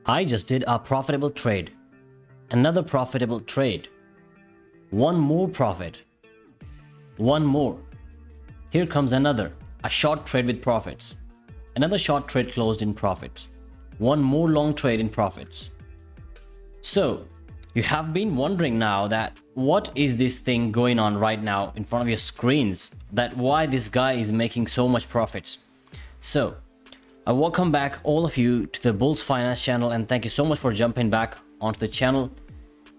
I just did a profitable trade, another profitable trade, one more profit, one more. Here comes another, a short trade with profits, another short trade closed in profits, one more long trade in profits. So you have been wondering now that what is this thing going on right now in front of your screens, that why this guy is making so much profits. So I welcome back all of you to the Bulls Finance channel, and thank you so much for jumping back onto the channel.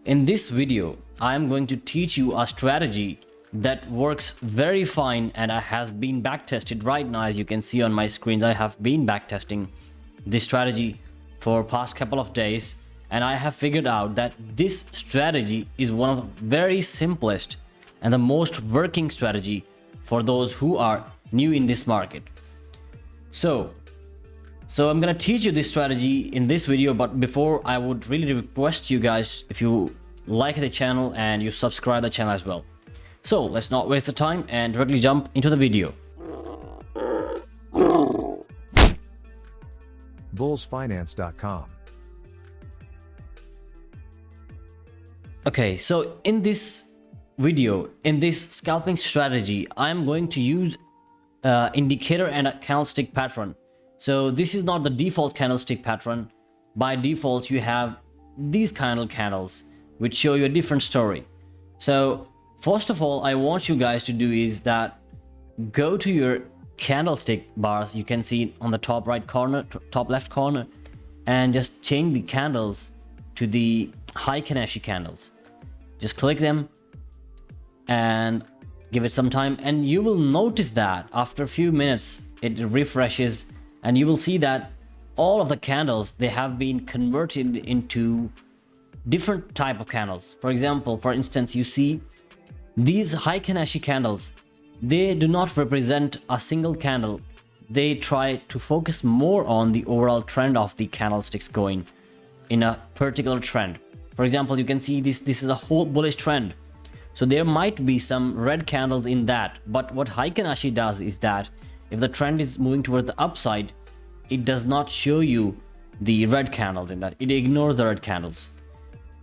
In this video, I am going to teach you a strategy that works very fine and has been backtested right now. As you can see on my screens, I have been backtesting this strategy for past couple of days, and I have figured out that this strategy is one of the very simplest and the most working strategy for those who are new in this market. So I'm gonna teach you this strategy in this video, but before, I would really request you guys, if you like the channel and you subscribe the channel as well. So let's not waste the time and directly jump into the video. bullsfinance.com. Okay, so in this video, in this scalping strategy, I'm going to use indicator and a candlestick pattern. So this is not the default candlestick pattern. By default, you have these kind of candles which show you a different story. So first of all, I want you guys to do is that go to your candlestick bars. You can see it on the top right corner, top left corner, and just change the candles to the Heiken Ashi candles. Just click them and give it some time, and you will notice that after a few minutes it refreshes, and you will see that all of the candles, they have been converted into different type of candles. For example, for instance, you see these Heiken Ashi candles, they do not represent a single candle. They try to focus more on the overall trend of the candlesticks going in a particular trend. For example, you can see this is a whole bullish trend. So there might be some red candles in that, but what Heiken Ashi does is that if the trend is moving towards the upside, it does not show you the red candles in that. It ignores the red candles.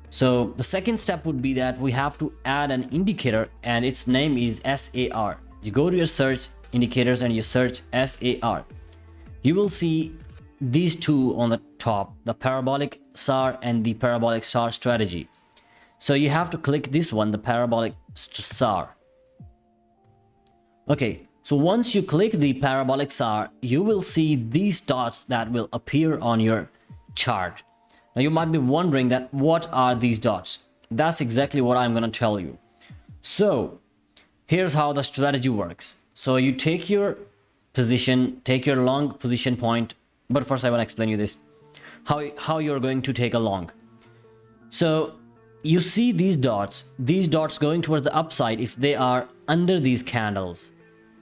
So the second step would be that we have to add an indicator, and its name is SAR. You go to your search indicators and you search SAR. You will see these two on the top, the parabolic SAR and the parabolic SAR strategy. So you have to click this one, the parabolic SAR. Okay, so once you click the parabolic SAR, you will see these dots that will appear on your chart. Now you might be wondering that what are these dots? That's exactly what I'm going to tell you. So here's how the strategy works. So you take your position, take your long position point, but first I want to explain you this, how you're going to take a long. So you see these dots going towards the upside. If they are under these candles,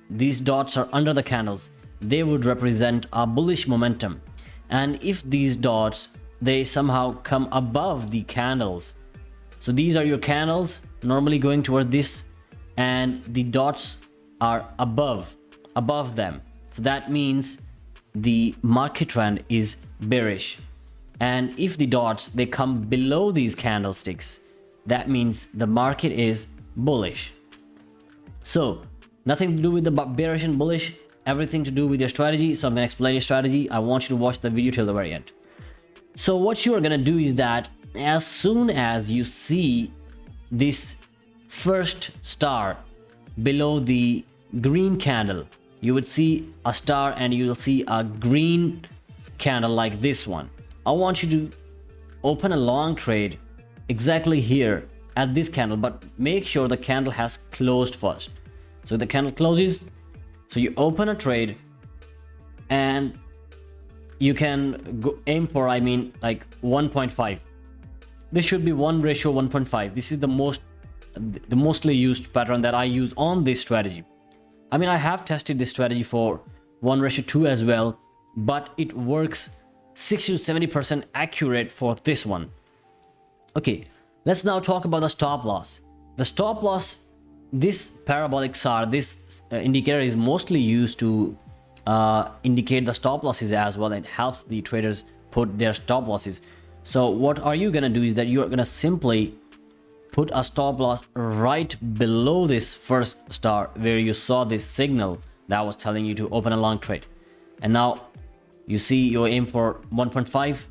these dots are under the candles, they would represent a bullish momentum. And if these dots, they somehow come above the candles, so these are your candles normally going toward this, and the dots are above them, so that means the market trend is bearish. And if the dots, they come below these candlesticks, that means the market is bullish. So nothing to do with the bearish and bullish, everything to do with your strategy. So I'm going to explain your strategy. I want you to watch the video till the very end. So what you are going to do is that as soon as you see this first star below the green candle, you would see a star and you will see a green candle like this one. I want you to open a long trade exactly here at this candle, but make sure the candle has closed first. So the candle closes, so you open a trade, and you can go aim for, I mean, like 1.5. This should be 1:1.5. This is the mostly used pattern that I use on this strategy. I mean, I have tested this strategy for 1:2 as well, but it works 60 to 70% accurate for this one. Okay, let's now talk about the stop loss. The stop loss, this parabolic SAR, this indicator is mostly used to indicate the stop losses as well. It helps the traders put their stop losses. So what are you gonna do is that you're gonna simply put a stop loss right below this first star where you saw this signal that was telling you to open a long trade. And now you see you aim for 1.5,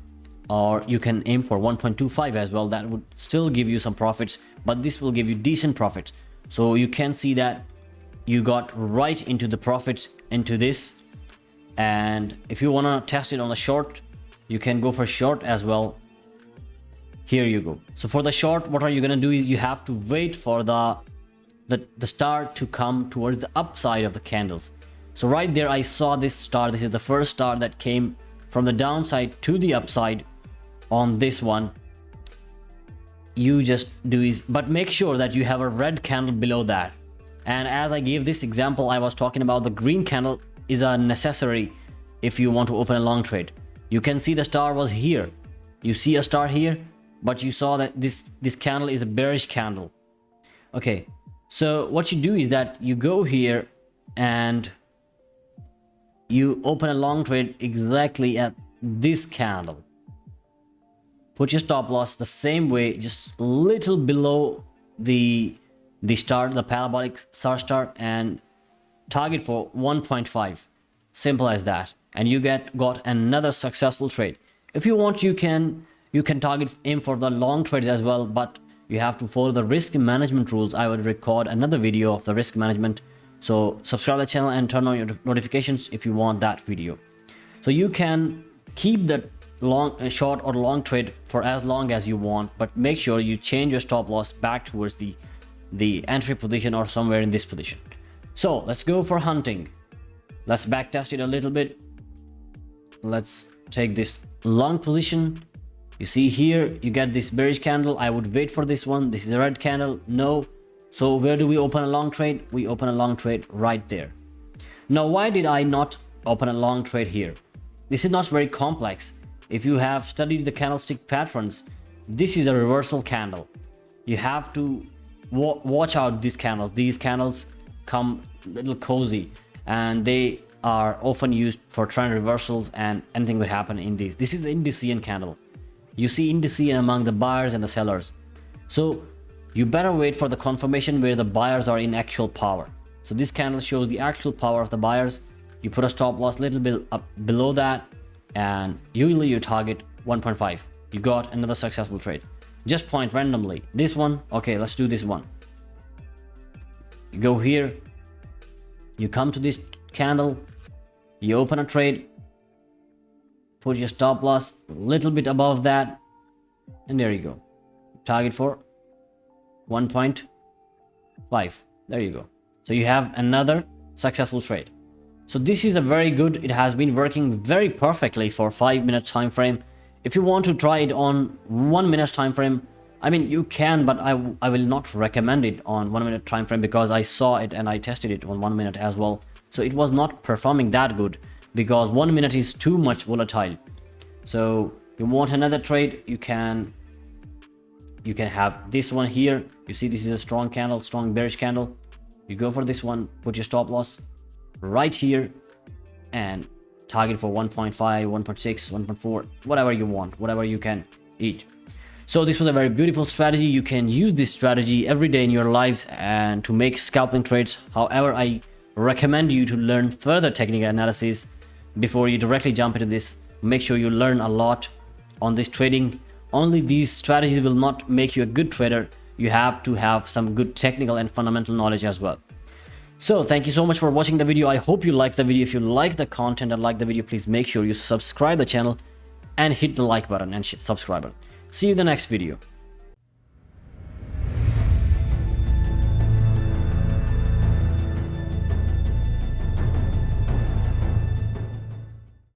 or you can aim for 1.25 as well. That would still give you some profits, but this will give you decent profits. So you can see that you got right into the profits into this. And if you want to test it on the short, you can go for short as well. Here you go. So for the short, what are you going to do is you have to wait for the star to come towards the upside of the candles. So right there I saw this star. This is the first star that came from the downside to the upside on this one. You just do is, but make sure that you have a red candle below that. And as I gave this example, I was talking about the green candle is a necessary if you want to open a long trade. You can see the star was here. You see a star here, but you saw that this candle is a bearish candle. Okay, so what you do is that you go here and you open a long trade exactly at this candle. Put your stop loss the same way, just a little below the star, the parabolic star, and target for 1.5. Simple as that. And you got another successful trade. If you want, you can target aim for the long trades as well, but you have to follow the risk management rules. I will record another video of the risk management. So subscribe to the channel and turn on your notifications if you want that video. So you can keep the short or long trade for as long as you want, but make sure you change your stop loss back towards the entry position or somewhere in this position. So let's go for hunting. Let's backtest it a little bit. Let's take this long position. You see here you get this bearish candle. I would wait for this one. This is a red candle. No. So where do we open a long trade? We open a long trade right there. Now why did I not open a long trade here? This is not very complex. If you have studied the candlestick patterns, this is a reversal candle. You have to watch out these candles. These candles come a little cozy and they are often used for trend reversals, and anything could happen in these. This is the indecision candle. You see indecision among the buyers and the sellers. So you better wait for the confirmation where the buyers are in actual power. So this candle shows the actual power of the buyers. You put a stop loss a little bit up below that, and usually you target 1.5. You got another successful trade. Just point randomly. This one, okay, let's do this one. You go here, you come to this candle, you open a trade, put your stop loss a little bit above that, and there you go. Target for 1.5. There you go. So you have another successful trade. So this is a very good, it has been working very perfectly for 5-minute time frame. If you want to try it on 1 minute time frame, I mean you can, but I will not recommend it on 1 minute time frame because I saw it and I tested it on 1 minute as well. So it was not performing that good because 1 minute is too much volatile. So you want another trade, you can have this one here. You see this is a strong candle, strong bearish candle. You go for this one, put your stop loss right here and target for 1.5, 1.6, 1.4, whatever you want, whatever you can eat. So this was a very beautiful strategy. You can use this strategy every day in your lives and to make scalping trades. However, I recommend you to learn further technical analysis before you directly jump into this. Make sure you learn a lot on this trading. Only these strategies will not make you a good trader. You have to have some good technical and fundamental knowledge as well. So thank you so much for watching the video. I hope you liked the video. If you like the content and like the video, please make sure you subscribe the channel and hit the like button and subscribe button. See you in the next video.